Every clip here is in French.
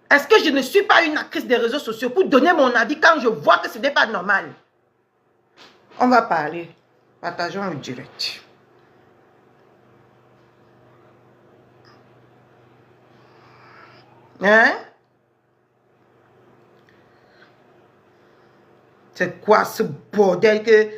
Est-ce que je ne suis pas une actrice des réseaux sociaux pour donner mon avis quand je vois que ce n'est pas normal? On va parler. Partageons le direct. Hein? C'est quoi ce bordel que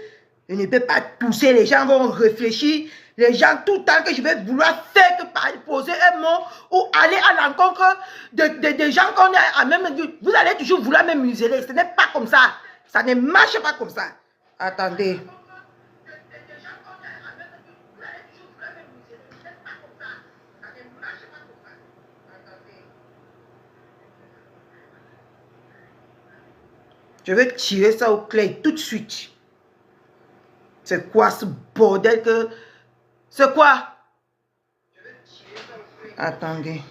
je ne peux pas pousser? Les gens vont réfléchir. Les gens, tout le temps que je vais vouloir faire que poser un mot ou aller à l'encontre des gens qu'on a à même... Vous allez toujours vouloir me museler. Ce n'est pas comme ça. Ça ne marche pas comme ça. Attendez. Je vais tirer ça au clair tout de suite. C'est quoi ce bordel que... C'est quoi? Attendez.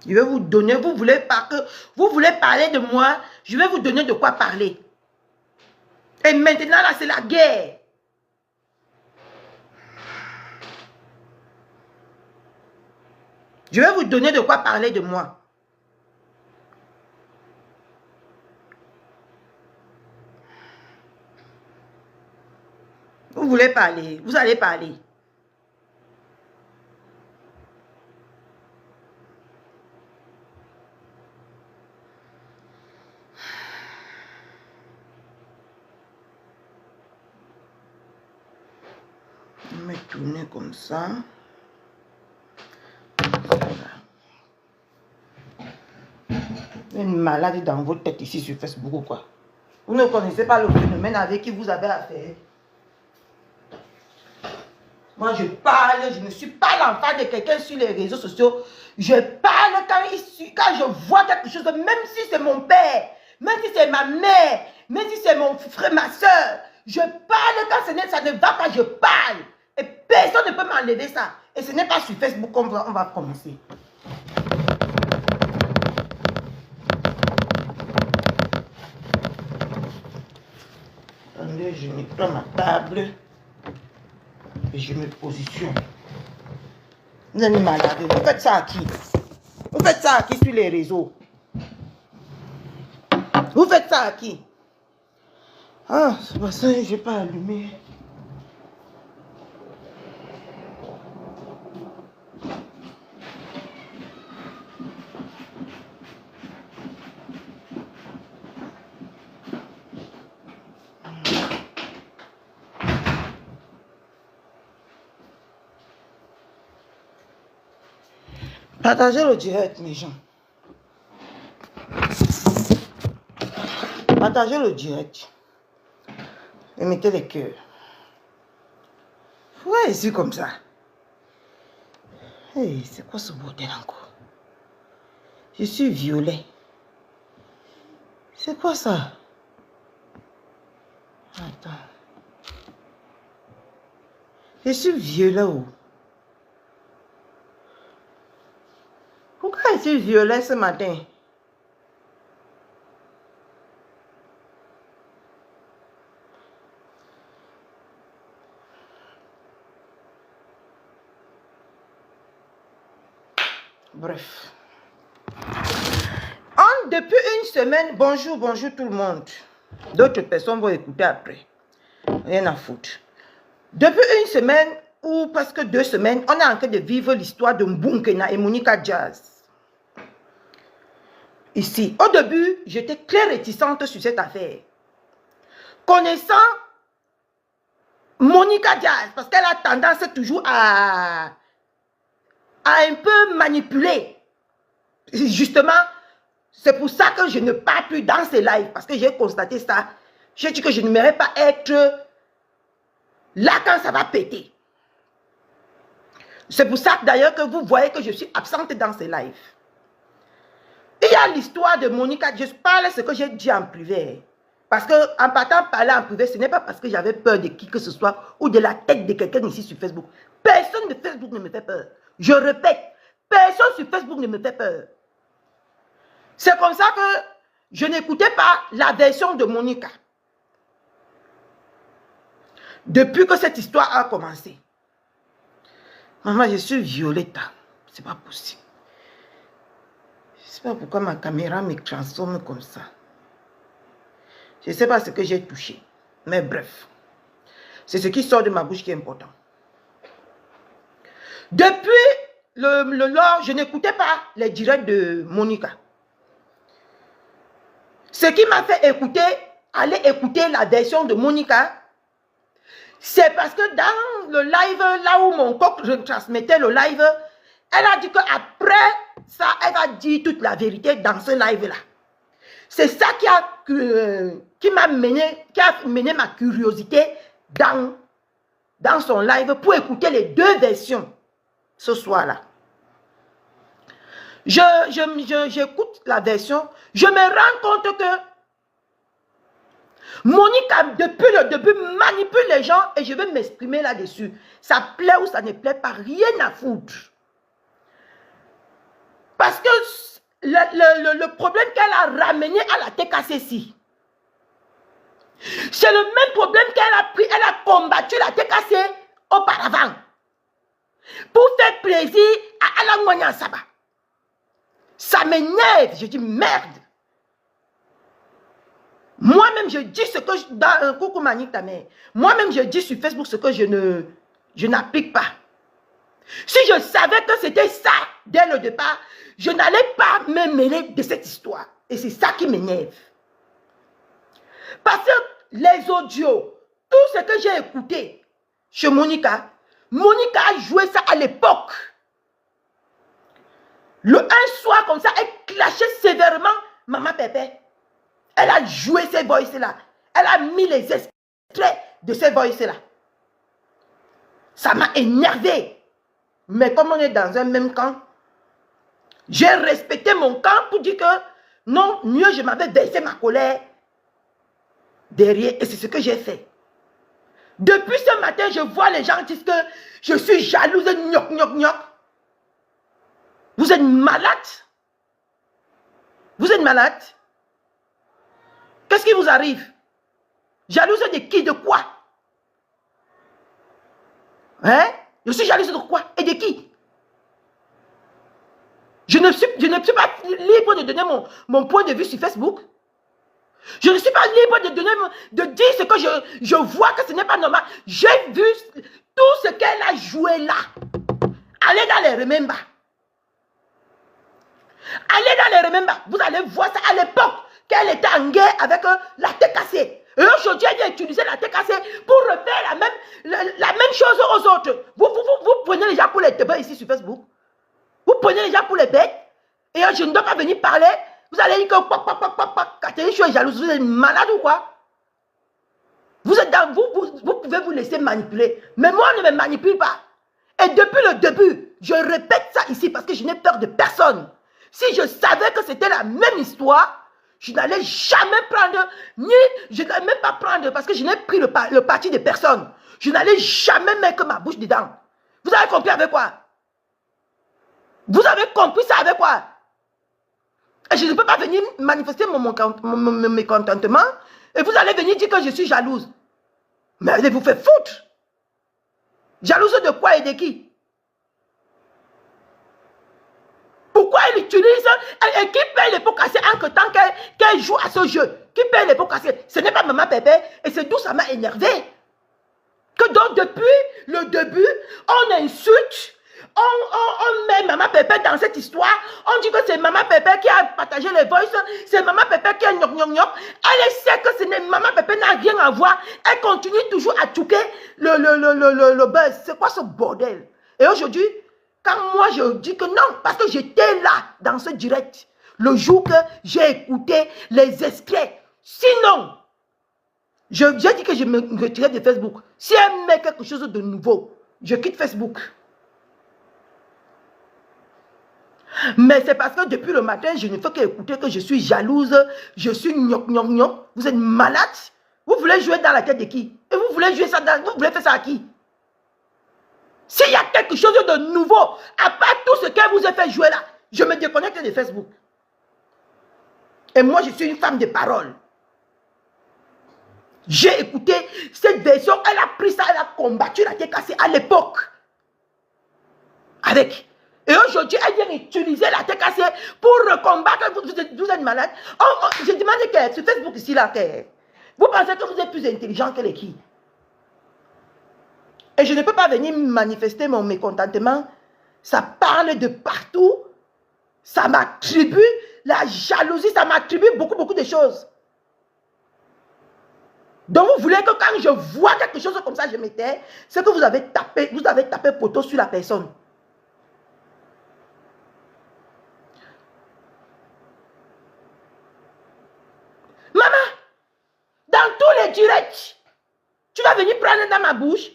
Je vais vous donner, vous voulez parler de moi, je vais vous donner de quoi parler. Et maintenant là, c'est la guerre. Je vais vous donner de quoi parler de moi. Vous voulez parler, vous allez parler. Je vais me tourner comme ça. Une malade dans votre tête ici sur Facebook ou quoi? Vous ne connaissez pas le phénomène avec qui vous avez affaire. Moi, je parle, je ne suis pas l'enfant de quelqu'un sur les réseaux sociaux. Je parle quand je vois quelque chose, même si c'est mon père, même si c'est ma mère, même si c'est mon frère, ma soeur. Je parle quand ça ne va pas, je parle. Et personne ne peut m'enlever ça. Et ce n'est pas sur Facebook qu'on va commencer. Attendez, je nettoie ma table. Et je me positionne. Vous êtes malade. Vous faites ça à qui? Vous faites ça à qui sur les réseaux? Vous faites ça à qui? Ah, c'est pas ça, je n'ai pas allumé. Partagez le direct, mes gens. Partagez le direct. Et mettez les cœurs. Ouais, c'est comme ça. Hey, c'est quoi ce bordel encore? Je suis violet. C'est quoi ça? Attends. Je suis violet où? Pourquoi je suis violet ce matin? Bref. Depuis une semaine, bonjour tout le monde. D'autres personnes vont écouter après. Rien à foutre. Depuis une semaine ou presque 2 semaines, on est en train de vivre l'histoire de Mbunkena et Monica Jazz. Ici, au début, j'étais très réticente sur cette affaire. Connaissant Monica Jazz, parce qu'elle a tendance toujours à un peu manipuler. Justement, c'est pour ça que je ne pars plus dans ces lives, parce que j'ai constaté ça. J'ai dit que je n'aimerais pas être là quand ça va péter. C'est pour ça d'ailleurs que vous voyez que je suis absente dans ces lives. Il y a l'histoire de Monica, je parle ce que j'ai dit en privé. Parce qu'en partant parler en privé, ce n'est pas parce que j'avais peur de qui que ce soit ou de la tête de quelqu'un ici sur Facebook. Personne de Facebook ne me fait peur. Je répète, personne sur Facebook ne me fait peur. C'est comme ça que je n'écoutais pas la version de Monica. Depuis que cette histoire a commencé. Maman, je suis Violetta. C'est pas possible. Je sais pas pourquoi ma caméra me transforme comme ça. Je ne sais pas ce que j'ai touché. Mais bref. C'est ce qui sort de ma bouche qui est important. Depuis lors, je n'écoutais pas les directs de Monica. Ce qui m'a fait aller écouter la version de Monica, c'est parce que dans le live, là où mon coq retransmettait le live, elle a dit qu'après ça, elle va dire toute la vérité dans ce live-là. C'est ça qui a mené ma curiosité dans son live pour écouter les deux versions ce soir-là. J'écoute la version, je me rends compte que Monica, depuis le début, manipule les gens et je vais m'exprimer là-dessus. Ça plaît ou ça ne plaît pas, rien à foutre. Parce que le problème qu'elle a ramené à la TKC, c'est le même problème qu'elle a pris, elle a combattu la TKC auparavant. Pour faire plaisir à Alain Moignan Saba. Ça m'énerve, je dis merde. Moi-même, je dis ce que coucou Manique ta mère. Moi-même, je dis sur Facebook ce que je n'applique pas. Si je savais que c'était ça dès le départ, je n'allais pas me mêler de cette histoire. Et c'est ça qui m'énerve. Parce que les audios, tout ce que j'ai écouté chez Monica, Monica a joué ça à l'époque. Un soir comme ça, elle clashait sévèrement Maman Pépé. Elle a joué ces voices-là. Elle a mis les extraits de ces voices-là. Ça m'a énervé. Mais comme on est dans un même camp, j'ai respecté mon camp pour dire que non, mieux je m'avais versé ma colère derrière. Et c'est ce que j'ai fait. Depuis ce matin, je vois les gens dire que je suis jalouse, gnoc, gnoc, gnoc. Vous êtes malade? Vous êtes malade? Qu'est-ce qui vous arrive? Jalouse de qui? De quoi? Hein? Je suis jalouse de quoi? Et de qui? Je ne suis pas libre de donner mon point de vue sur Facebook. Je ne suis pas libre de dire ce que je vois que ce n'est pas normal. J'ai vu tout ce qu'elle a joué là. Allez dans les remember. Allez dans les remember. Vous allez voir ça à l'époque qu'elle était en guerre avec la TKC. Et aujourd'hui, elle a utilisé la TKC pour refaire la même chose aux autres. Vous prenez les gens pour les teubés ici sur Facebook. Vous prenez les gens pour les bêtes. Et je ne dois pas venir parler. Vous allez dire que Catherine, je suis jalouse. Vous êtes malade ou quoi? Vous êtes dans vous pouvez vous laisser manipuler. Mais moi, on ne me manipule pas. Et depuis le début, je répète ça ici parce que je n'ai peur de personne. Si je savais que c'était la même histoire, je n'allais jamais prendre, je n'allais même pas prendre, parce que je n'ai pris le parti de personne. Je n'allais jamais mettre ma bouche dedans. Vous avez compris avec quoi? Vous avez compris ça avec quoi? Et je ne peux pas venir manifester mon mécontentement, et vous allez venir dire que je suis jalouse. Mais allez vous faire foutre. Jalouse de quoi et de qui? Pourquoi elle utilise et qui paye les pots cassés entre temps qu'elle joue à ce jeu? Qui paye les pots cassés? Ce n'est pas Maman Pépé. Et c'est d'où ça m'a énervé. Que donc depuis le début, on insulte, on met Maman Pépé dans cette histoire. On dit que c'est Maman Pépé qui a partagé les voices. C'est Maman Pépé qui a gnoc gnoc gnoc. Elle sait que Maman Pépé n'a rien à voir. Elle continue toujours à touquer le buzz. C'est quoi ce bordel? Et aujourd'hui, quand moi je dis que non, parce que j'étais là dans ce direct, le jour que j'ai écouté les extraits. Sinon, j'ai dit que je me retirais de Facebook. Si elle met quelque chose de nouveau, je quitte Facebook. Mais c'est parce que depuis le matin, je ne fais qu'écouter que je suis jalouse, je suis gnoc gnoc gnoc. Vous êtes malade? Vous voulez jouer dans la tête de qui? Et vous voulez jouer ça vous voulez faire ça à qui? S'il y a quelque chose de nouveau, à part tout ce qu'elle vous a fait jouer là, je me déconnecte de Facebook. Et moi, je suis une femme de parole. J'ai écouté cette version, elle a pris ça, elle a combattu la TKC à l'époque. Avec. Et aujourd'hui, elle vient utiliser la TKC pour combattre. Vous êtes malade. Je demande que sur Facebook ici, là, vous pensez que vous êtes plus intelligent que les qui? Et je ne peux pas venir manifester mon mécontentement. Ça parle de partout. Ça m'attribue la jalousie, ça m'attribue beaucoup de choses. Donc vous voulez que quand je vois quelque chose comme ça, je m'étais, c'est que vous avez tapé poteau sur la personne. Maman, dans tous les directs, tu vas venir prendre dans ma bouche.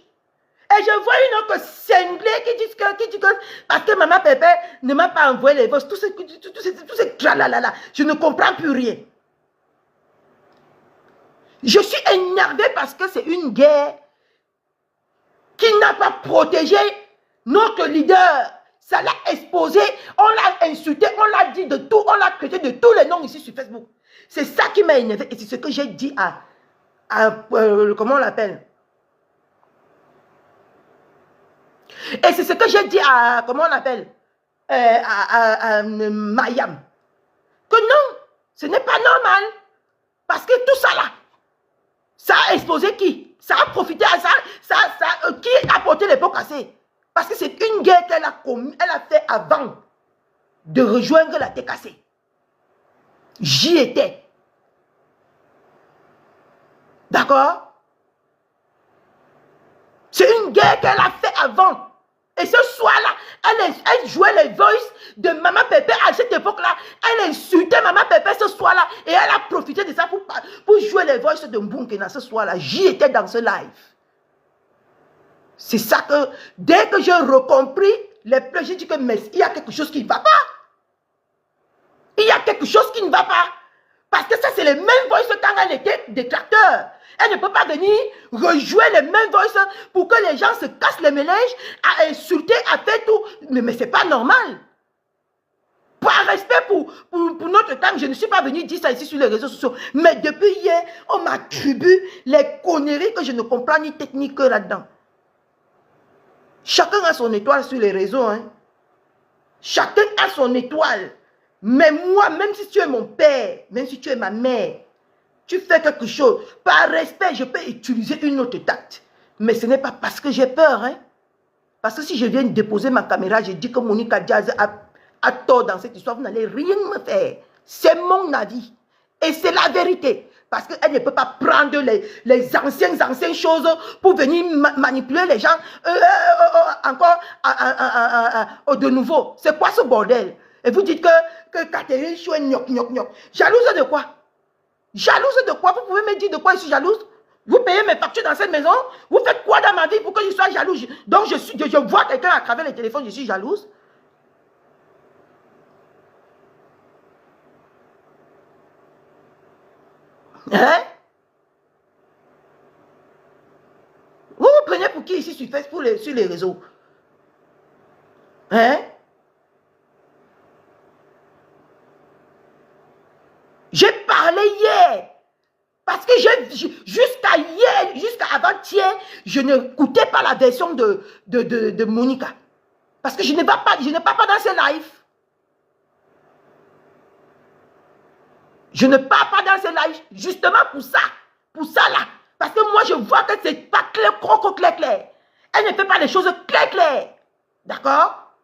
Et je vois une autre cinglée qui dit que parce que maman Pépé ne m'a pas envoyé les voix, tout ce tralalala, je ne comprends plus rien. Je suis énervée parce que c'est une guerre qui n'a pas protégé notre leader. Ça l'a exposé, on l'a insulté, on l'a dit de tout, on l'a traité de tous les noms ici sur Facebook. C'est ça qui m'a énervé et c'est ce que j'ai dit comment on l'appelle? Et c'est ce que j'ai dit à, comment on appelle, à Mayam. Que non, ce n'est pas normal. Parce que tout ça là, ça a exposé qui? Ça a profité à ça, qui a porté les pots cassés? Parce que c'est une guerre qu'elle a commise, elle a fait avant de rejoindre la TKC. J'y étais. D'accord? C'est une guerre qu'elle a fait avant. Et ce soir-là, elle jouait les voices de Maman Pépé à cette époque-là. Elle insultait Maman Pépé ce soir-là. Et elle a profité de ça pour jouer les voices de Mbunkena ce soir-là. J'y étais dans ce live. C'est ça que, dès que j'ai recompris les pleurs, j'ai dit que mais il y a quelque chose qui ne va pas. Il y a quelque chose qui ne va pas. Parce que ça, c'est les mêmes voices quand elle était détracteur. Elle ne peut pas venir rejouer les mêmes voices pour que les gens se cassent les mélanges, à insulter, à faire tout. Mais ce n'est pas normal. Par respect pour notre temps, je ne suis pas venu dire ça ici sur les réseaux sociaux. Mais depuis hier, on m'attribue les conneries que je ne comprends ni technique là-dedans. Chacun a son étoile sur les réseaux. Hein. Chacun a son étoile. Mais moi, même si tu es mon père, même si tu es ma mère, tu fais quelque chose, par respect, je peux utiliser une autre tacte. Mais ce n'est pas parce que j'ai peur. Hein. Parce que si je viens déposer ma caméra, je dis que Monica Diaz a tort dans cette histoire, vous n'allez rien me faire. C'est mon avis. Et c'est la vérité. Parce qu'elle ne peut pas prendre les anciennes choses pour venir manipuler les gens encore de nouveau. C'est quoi ce bordel? Et vous dites que Catherine Chou est gnoc. Jalouse de quoi? Jalouse de quoi? Vous pouvez me dire de quoi je suis jalouse? Vous payez mes factures dans cette maison? Vous faites quoi dans ma vie pour que je sois jalouse? Donc je vois quelqu'un à travers le téléphone, je suis jalouse? Hein? Vous vous prenez pour qui ici sur Facebook, sur les réseaux? Hein? J'ai parlé hier. Parce que jusqu'à hier, jusqu'à avant-hier, je n'écoutais pas la version de Monica. Parce que je ne parle pas dans ces lives. Je ne parle pas dans ces lives, justement pour ça. Pour ça là. Parce que moi, je vois que c'est pas clair, clair. Elle ne fait pas les choses clair. D'accord?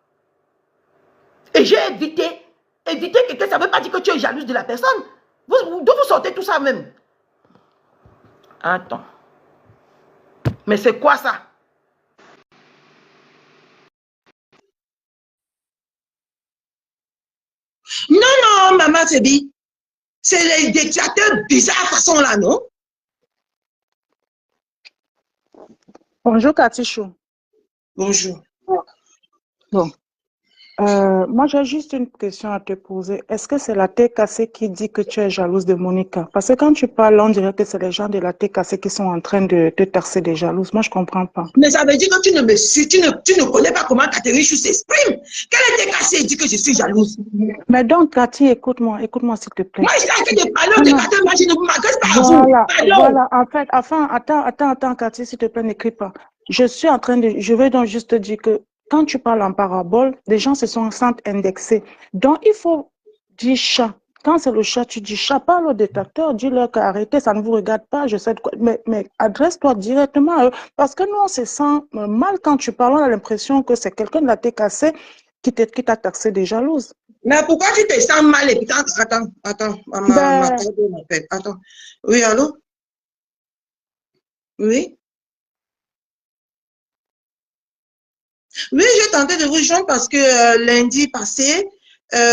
Et j'ai évité. Éviter quelqu'un, ça ne veut pas dire que tu es jalouse de la personne. D'où vous sortez tout ça même? Attends. Mais c'est quoi ça? Non, maman Fébi. C'est les dictateurs bizarres façon là, non? Bonjour Katichou. Bonjour. Bon. Moi, j'ai juste une question à te poser. Est-ce que c'est la TKC qui dit que tu es jalouse de Monica? Parce que quand tu parles, on dirait que c'est les gens de la TKC qui sont en train de te taxer des jalouses. Moi, je comprends pas. Mais ça veut dire que tu ne connais pas comment Catherine Chou s'exprime. Quelle était cassée et dit que je suis jalouse? Mais donc, Cathy, écoute-moi, s'il te plaît. Moi, je suis en train de parler Non, de non. Catherine, moi, je ne m'adresse pas à vous. Voilà, Pardon. voilà. En fait, enfin, attends, Cathy, s'il te plaît, n'écris pas. Je vais donc juste te dire que quand tu parles en parabole, les gens se sentent indexés. Donc, il faut dire chat. Quand c'est le chat, tu dis chat, parle au détecteur, dis-leur qu'arrêtez, ça ne vous regarde pas, je sais de quoi. Mais adresse-toi directement à eux. Parce que nous, on se sent mal quand tu parles, on a l'impression que c'est quelqu'un de la TKC qui t'a taxé des jalouses. Mais pourquoi tu te sens mal et puis attends, ma Ben, corde m'appelle. Attends. Oui, allô? Oui? Oui, j'ai tenté de vous joindre parce que lundi passé,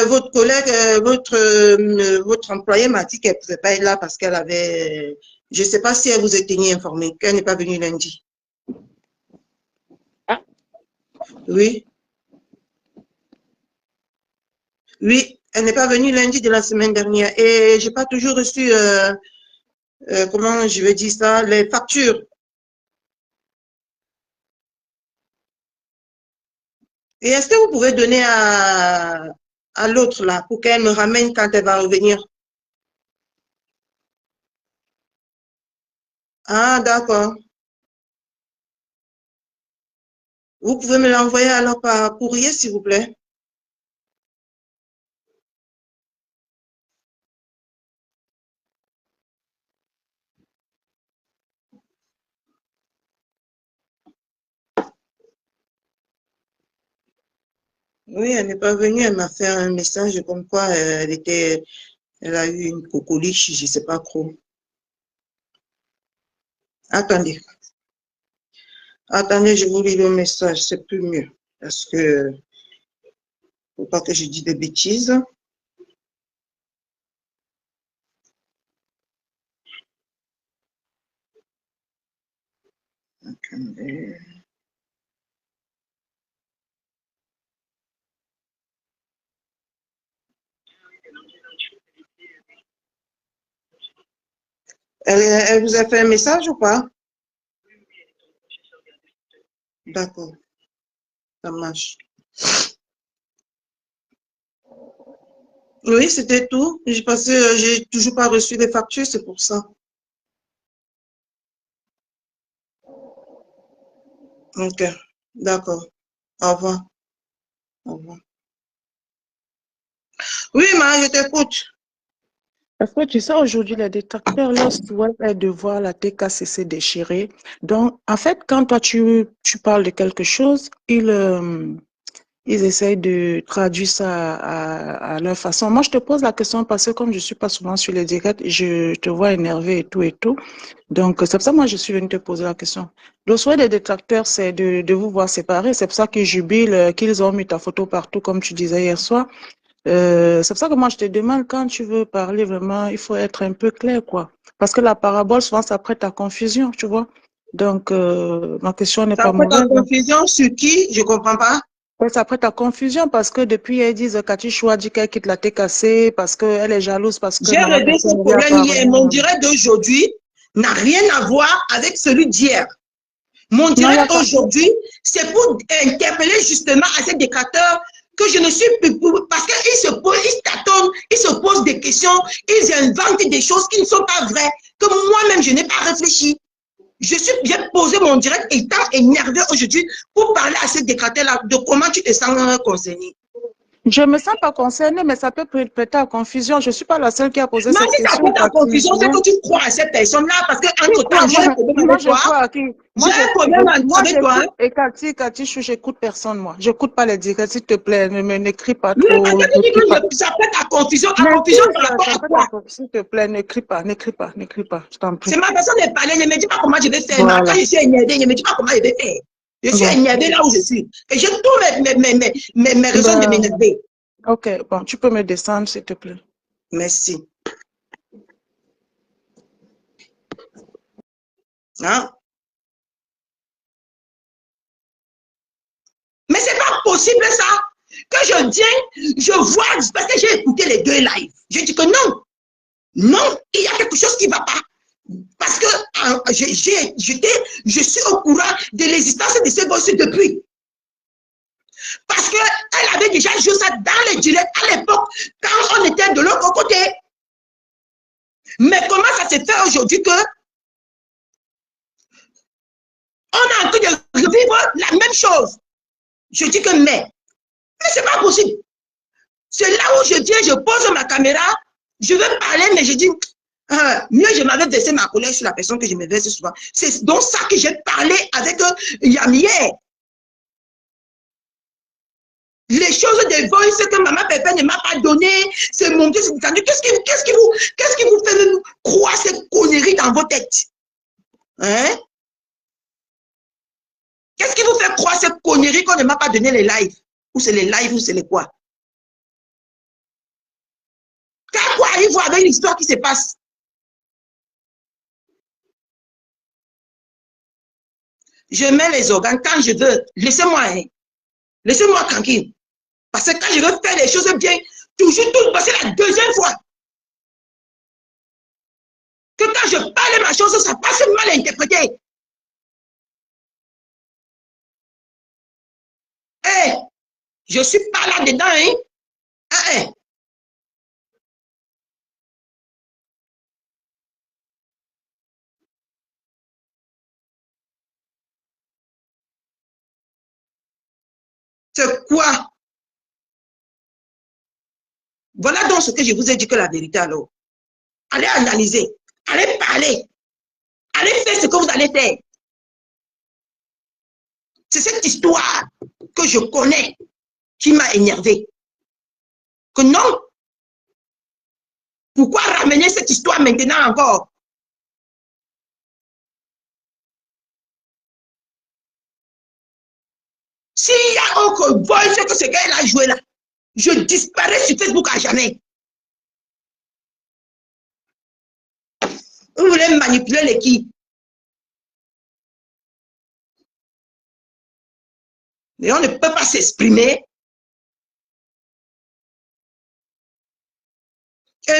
votre collègue, votre employé m'a dit qu'elle ne pouvait pas être là parce qu'elle avait, je ne sais pas si elle vous est tenue informée, qu'elle n'est pas venue lundi. Oui, oui, elle n'est pas venue lundi de la semaine dernière et j'ai pas toujours reçu, comment je vais dire ça, les factures. Et est-ce que vous pouvez donner à l'autre là pour qu'elle me ramène quand elle va revenir? Ah, d'accord. Vous pouvez me l'envoyer alors par courrier, s'il vous plaît. Oui, elle n'est pas venue, elle m'a fait un message comme quoi elle a eu une cocoliche, je ne sais pas trop. Attendez, attendez, je vous lis le message, c'est plus mieux. Parce que, faut pas que je dise des bêtises. Attendez. Elle vous a fait un message ou pas? D'accord, ça marche. Oui, c'était tout. J'ai passé, j'ai toujours pas reçu les factures, c'est pour ça. Ok, d'accord. Au revoir. Au revoir. Oui, ma, je t'écoute. parce que tu sais, aujourd'hui, les détracteurs, leur souhait est de voir la TKCC déchirée. Donc, en fait, quand toi, tu parles de quelque chose, ils essayent de traduire ça à leur façon. Moi, je te pose la question parce que comme je suis pas souvent sur les directs, je te vois énervé et tout et tout. Donc, c'est pour ça que moi, je suis venue te poser la question. Le souhait des détracteurs, c'est de vous voir séparés. C'est pour ça qu'ils jubilent, qu'ils ont mis ta photo partout, comme tu disais hier soir. C'est pour ça que moi, je te demande, quand tu veux parler vraiment, il faut être un peu clair, quoi. Parce que la parabole, souvent, ça prête à confusion, tu vois. Donc, ma question n'est Ça pas fait ta mauvaise, hein. confusion sur qui? Je comprends pas. Ouais, ça prête à confusion parce que depuis, elles disent Cathy Choua dit qu'elle quitte la TKC parce qu'elle est jalouse parce que J'ai Maman réglé ce Personne lui a problème hier. Mon apparemment. direct d'aujourd'hui n'a rien à voir avec celui d'hier. Mon Non, il n'y a direct pas. aujourd'hui, c'est pour interpeller justement à ces détracteurs que je ne suis plus pour, parce qu'ils se posent, ils tâtonnent, ils se posent des questions, ils inventent des choses qui ne sont pas vraies, que moi-même je n'ai pas réfléchi. Je suis bien posé mon direct étant énervé aujourd'hui pour parler à ces détracteurs-là de comment tu te sens concerné. Je ne me sens pas concernée, mais ça peut prêter à confusion. Je ne suis pas la seule qui a posé Mais cette si ça question, fait ta Cathy. confusion, c'est Ouais. que tu crois à cette personne-là, parce Qui qu'entre-temps, croit? j'ai un problème Moi, avec je toi. crois à qui? J'ai un problème avec toi. J'écoute, et Cathy, j'écoute personne, moi. J'écoute pas les directs, s'il te plaît, n'écris pas Oui, parce trop, que tu dis n'écris pas. que ça fait ta confusion. La confusion N'écris, par rapport ça à peut quoi? t'accorder, s'il te plaît, n'écris pas, je t'en C'est prie. ma personne de parler. Ne me dis pas comment je vais faire. Quand Voilà. je suis énervé, ne me dis pas comment je vais faire. Je suis Bon. énervé là où je suis. Et j'ai tous mes raisons de Ben, m'énerver. ok, bon, tu peux me descendre, s'il te plaît. Merci. Hein? Mais c'est pas possible ça. Que je viens, je vois, parce que j'ai écouté les 2 lives. Je dis que non, non, il y a quelque chose qui ne va pas. Parce que je suis au courant de l'existence de ces gosses depuis. Parce qu'elle avait déjà joué ça dans les directs à l'époque, quand on était de l'autre côté. Mais comment ça se fait aujourd'hui que on est en train de revivre la même chose? Je dis que mais c'est pas possible. C'est là où je viens, je pose ma caméra, je veux parler, mais je dis, mieux je m'avais versé ma colère sur la personne que je me verse souvent. C'est donc ça que j'ai parlé avec Yamier. Les choses des voices que maman Pépé ne m'a pas donné, c'est mon Dieu, c'est qu'est-ce qui vous fait croire ces conneries dans vos têtes? Hein? Qu'est-ce qui vous fait croire ces conneries qu'on ne m'a pas donné les lives? Ou c'est les lives ou c'est les quoi? Quand quoi arrive avec l'histoire qui se passe? Je mets les organes quand je veux. Laissez-moi, hein? Laissez-moi tranquille. Parce que quand je veux faire les choses bien, toujours tout passer la deuxième fois. Que quand je parle ma chose, ça passe mal interprété. Hey, je suis pas là-dedans, hein? Hein? C'est quoi? Voilà donc ce que je vous ai dit que la vérité alors. Allez analyser, allez parler, allez faire ce que vous allez faire. C'est cette histoire que je connais qui m'a énervé. Que non, pourquoi ramener cette histoire maintenant encore? S'il y a autre voice que ce gars a joué là, je disparais sur Facebook à jamais. Vous voulez manipuler l'équipe. Mais on ne peut pas s'exprimer.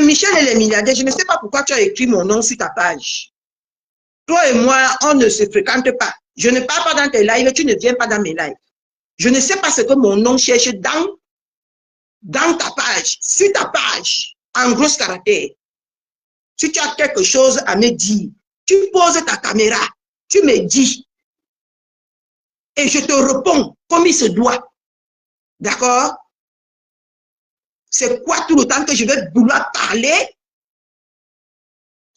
Michel et les milliardaires, je ne sais pas pourquoi tu as écrit mon nom sur ta page. Toi et moi, on ne se fréquente pas. Je ne parle pas dans tes lives, tu ne viens pas dans mes lives. Je ne sais pas ce que mon nom cherche dans ta page, sur ta page, en gros caractère. Si tu as quelque chose à me dire, tu poses ta caméra, tu me dis, et je te réponds comme il se doit. D'accord? C'est quoi tout le temps que je vais vouloir parler?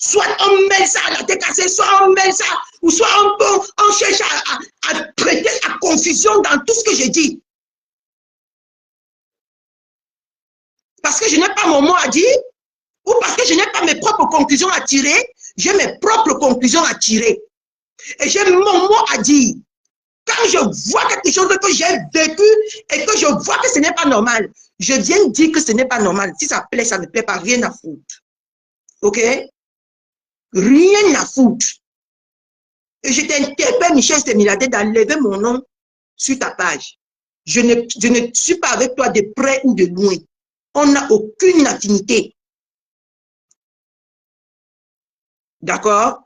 Soit on met ça à la tête cassée, soit on met ça, ou soit on cherche à prêter la confusion dans tout ce que je dis. Parce que je n'ai pas mon mot à dire, ou parce que je n'ai pas mes propres conclusions à tirer, j'ai mes propres conclusions à tirer. Et j'ai mon mot à dire. Quand je vois quelque chose que j'ai vécu et que je vois que ce n'est pas normal, je viens dire que ce n'est pas normal. Si ça plaît, ça ne plaît pas, rien à foutre. OK? Rien à foutre. Et je t'interpelle, Michel Sémiladé, d'enlever mon nom sur ta page. Je ne suis pas avec toi de près ou de loin. On n'a aucune affinité. D'accord?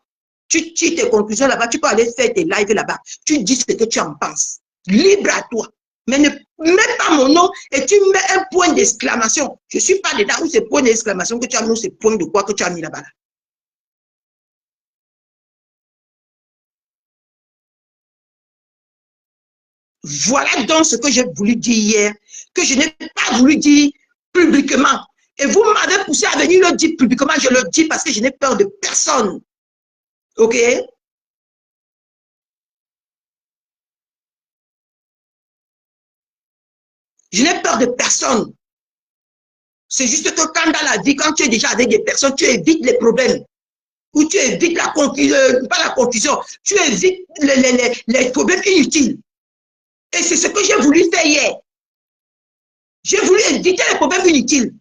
Tu tires tes conclusions là-bas, tu peux aller faire tes lives là-bas. Tu dis ce que tu en penses. Libre à toi. Mais ne mets pas mon nom et tu mets un point d'exclamation. Je ne suis pas dedans où c'est point d'exclamation que tu as mis, c'est point de quoi que tu as mis là-bas. Voilà donc ce que j'ai voulu dire hier, que je n'ai pas voulu dire publiquement. Et vous m'avez poussé à venir le dire publiquement, je le dis parce que je n'ai peur de personne. OK? Je n'ai peur de personne. C'est juste que quand dans la vie, quand tu es déjà avec des personnes, tu évites les problèmes. Ou tu évites la confusion, pas la confusion, tu évites les problèmes inutiles. Et c'est ce que j'ai voulu faire hier. J'ai voulu éviter les problèmes inutiles.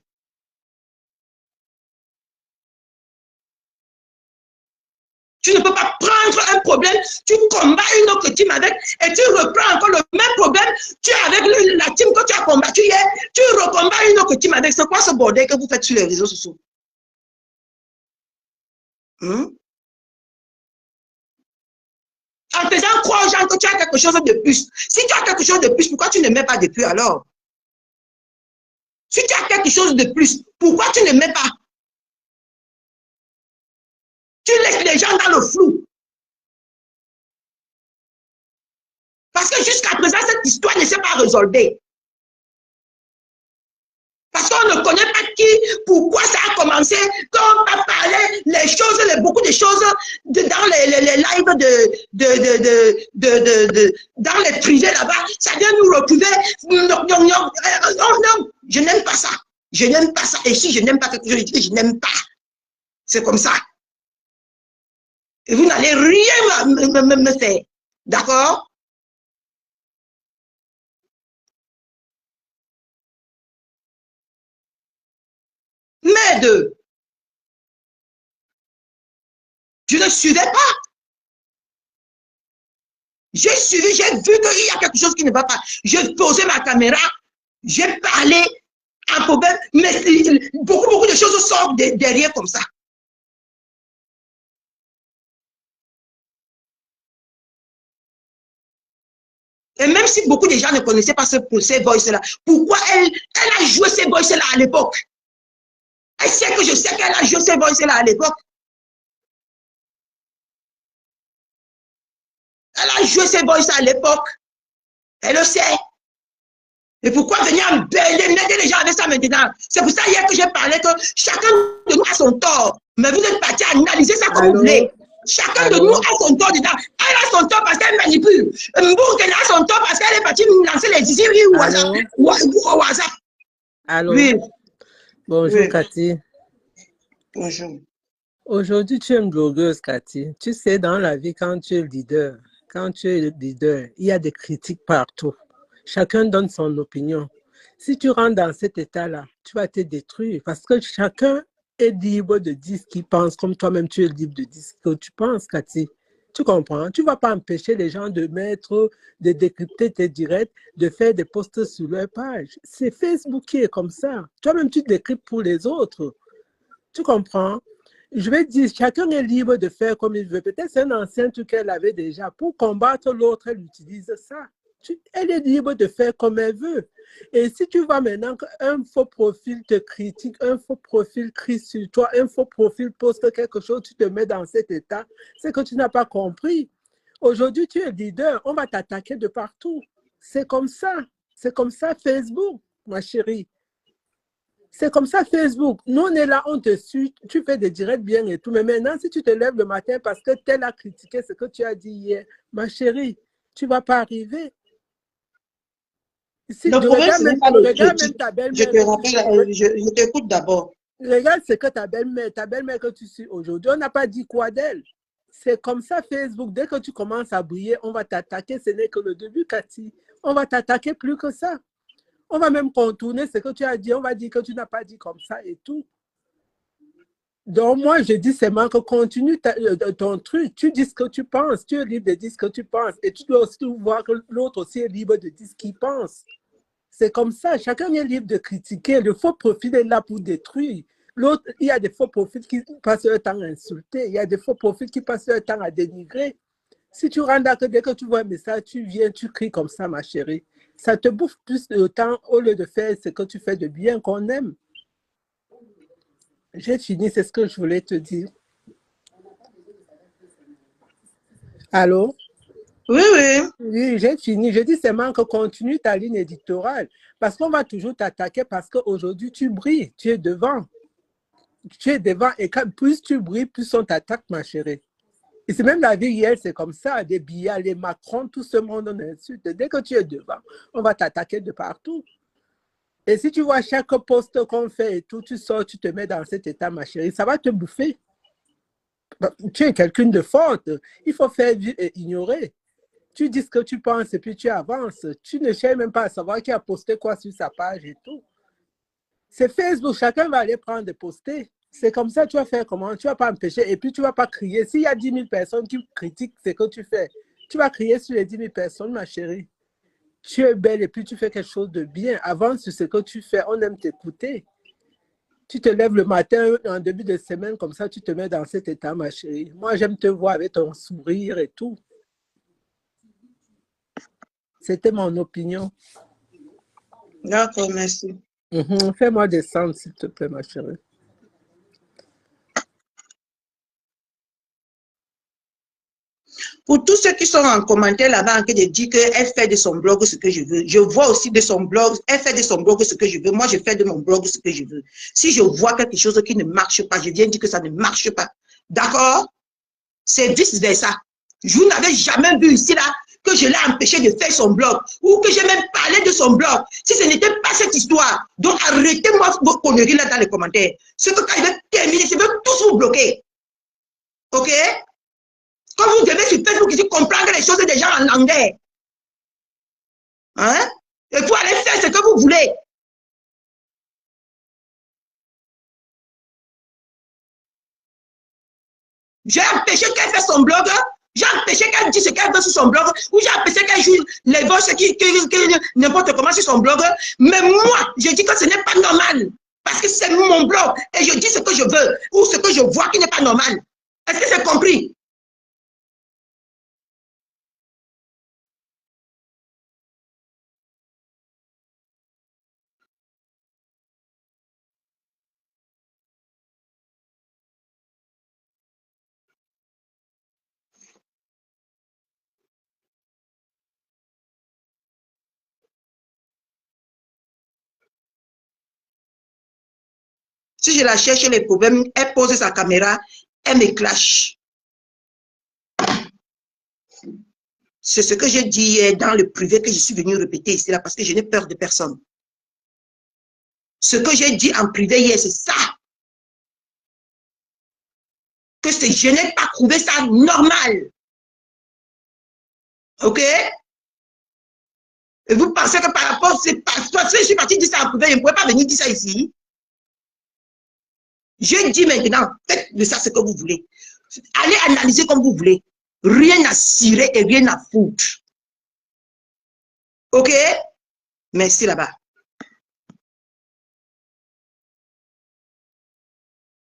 Tu ne peux pas prendre un problème, tu combats une autre team avec, et tu reprends encore le même problème, tu es avec la team que tu as combattu hier, tu recombats une autre team avec. C'est quoi ce bordel que vous faites sur les réseaux sociaux? En faisant croire aux gens que tu as quelque chose de plus. Si tu as quelque chose de plus, pourquoi tu ne mets pas de plus alors? Si tu as quelque chose de plus, pourquoi tu ne mets pas? Tu laisses les gens dans le flou. Parce que jusqu'à présent, cette histoire ne s'est pas résolvée. Parce qu'on ne connaît pas qui, pourquoi ça a commencé, quand on va parler les choses, beaucoup de choses dans les lives dans les privés là-bas, ça vient nous retrouver. Non, non, non, non, je n'aime pas ça. Je n'aime pas ça. Et si je n'aime pas quelque chose, je dis que je n'aime pas. C'est comme ça. Et vous n'allez rien me faire. D'accord? Mais je ne suivais pas. J'ai suivi, j'ai vu qu'il y a quelque chose qui ne va pas. J'ai posé ma caméra, j'ai parlé en problème, mais beaucoup de choses sortent derrière comme ça. Et même si beaucoup de gens ne connaissaient pas ces voices-là, pourquoi elle a joué ces voices-là à l'époque? Elle sait que je sais qu'elle a joué ces voices-là à l'époque. Elle a joué ces voices à l'époque. Elle le sait. Et pourquoi venir mettre les gens avec ça maintenant? C'est pour ça hier que j'ai parlé que chacun de nous a son tort. Mais vous êtes parti analyser ça comme vous voulez. Chacun de nous a son tort dedans. Elle a son tort parce qu'elle manipule. Mbourg a son tort parce qu'elle est partie lancer les disciples au WhatsApp. Allô? Oui. Bonjour, Oui. Cathy. Bonjour. Aujourd'hui, tu es une blogueuse, Cathy. Tu sais, dans la vie, quand tu es leader, il y a des critiques partout. Chacun donne son opinion. Si tu rentres dans cet état-là, tu vas te détruire parce que chacun est libre de dire ce qu'il pense, comme toi-même tu es libre de dire ce que tu penses, Cathy. Tu comprends? Tu ne vas pas empêcher les gens de décrypter tes directs, de faire des posts sur leur page. C'est Facebook qui est comme ça. Toi-même, tu te décryptes pour les autres. Tu comprends? Je vais dire, chacun est libre de faire comme il veut. Peut-être c'est un ancien truc qu'elle avait déjà. Pour combattre l'autre, elle utilise ça. Elle est libre de faire comme elle veut. Et si tu vois maintenant qu'un faux profil te critique, un faux profil crie sur toi, un faux profil poste quelque chose, tu te mets dans cet état, c'est que tu n'as pas compris. Aujourd'hui, tu es leader, on va t'attaquer de partout. C'est comme ça. C'est comme ça Facebook, ma chérie. C'est comme ça Facebook. Nous, on est là, on te suit, tu fais des directs bien et tout. Mais maintenant, si tu te lèves le matin parce que tel a critiqué ce que tu as dit hier, ma chérie, tu ne vas pas arriver. Si, Le problème, c'est pas regarde même ta belle-mère. Je te rappelle, je t'écoute d'abord. Regarde ce que ta belle-mère que tu suis aujourd'hui, on n'a pas dit quoi d'elle. C'est comme ça Facebook. Dès que tu commences à briller, on va t'attaquer. Ce n'est que le début, Cathy. On va t'attaquer plus que ça. On va même contourner ce que tu as dit. On va dire que tu n'as pas dit comme ça et tout. Donc, moi, je dis seulement que continue ton truc. Tu dis ce que tu penses. Tu es libre de dire ce que tu penses. Et tu dois aussi voir que l'autre aussi est libre de dire ce qu'il pense. C'est comme ça. Chacun est libre de critiquer. Le faux profil est là pour détruire. L'autre, il y a des faux profils qui passent leur temps à insulter. Il y a des faux profils qui passent leur temps à dénigrer. Si tu rentres là, dès que tu vois un message, tu viens, tu cries comme ça, ma chérie. Ça te bouffe plus de temps au lieu de faire ce que tu fais de bien qu'on aime. J'ai fini, c'est ce que je voulais te dire. Allô? Oui, oui. Oui, j'ai fini. Je dis seulement que continue ta ligne éditoriale parce qu'on va toujours t'attaquer parce qu'aujourd'hui, tu brilles, tu es devant. Tu es devant et plus tu brilles, plus on t'attaque, ma chérie. Et c'est même la vie hier, c'est comme ça. Des billets, les Macron, tout ce monde on insulte. Dès que tu es devant, on va t'attaquer de partout. Et si tu vois chaque poste qu'on fait et tout, tu sors, tu te mets dans cet état, ma chérie, ça va te bouffer. Tu es quelqu'un de forte. Il faut faire et ignorer. Tu dis ce que tu penses et puis tu avances. Tu ne cherches même pas à savoir qui a posté quoi sur sa page et tout. C'est Facebook, chacun va aller prendre et poster. C'est comme ça, tu vas faire comment? Tu ne vas pas empêcher et puis tu ne vas pas crier. S'il y a 10 000 personnes qui critiquent ce que tu fais, tu vas crier sur les 10 000 personnes, ma chérie. Tu es belle et puis tu fais quelque chose de bien. Avance sur ce que tu fais, on aime t'écouter. Tu te lèves le matin, en début de semaine, comme ça, tu te mets dans cet état, ma chérie. Moi, j'aime te voir avec ton sourire et tout. C'était mon opinion. D'accord, merci. Fais-moi descendre, s'il te plaît, ma chérie. Pour tous ceux qui sont en commentaire là-bas, en train de dire qu'elle fait de son blog ce que je veux. Je vois aussi de son blog, elle fait de son blog ce que je veux. Moi, je fais de mon blog ce que je veux. Si je vois quelque chose qui ne marche pas, je viens dire que ça ne marche pas. D'accord? C'est vice-versa. Vous n'avez jamais vu ici là que je l'ai empêché de faire son blog ou que j'ai même parlé de son blog. Si ce n'était pas cette histoire, donc arrêtez-moi vos conneries là dans les commentaires. Ce que quand je vais terminer, je vais tous vous bloquer. Ok? Quand vous devez sur Facebook ici comprendre les choses des gens en anglais. Hein? Et pour aller faire ce que vous voulez. J'ai empêché qu'elle fasse son blog, j'ai empêché qu'elle dise ce qu'elle veut sur son blog, ou j'ai empêché qu'elle joue les voix n'importe comment sur son blog. Mais moi, je dis que ce n'est pas normal. Parce que c'est mon blog. Et je dis ce que je veux, ou ce que je vois qui n'est pas normal. Est-ce que c'est compris? Si je la cherche les problèmes, elle pose sa caméra, elle me clash. C'est ce que j'ai dit dans le privé que je suis venu répéter ici là parce que je n'ai peur de personne. Ce que j'ai dit en privé hier, c'est ça. Que je n'ai pas trouvé ça normal. Ok? Et vous pensez que par rapport, c'est parce que je suis parti dire ça en privé, je ne pouvais pas venir dire ça ici. Je dis maintenant, faites de ça ce que vous voulez. Allez analyser comme vous voulez. Rien à cirer et rien à foutre. Ok? Merci là-bas.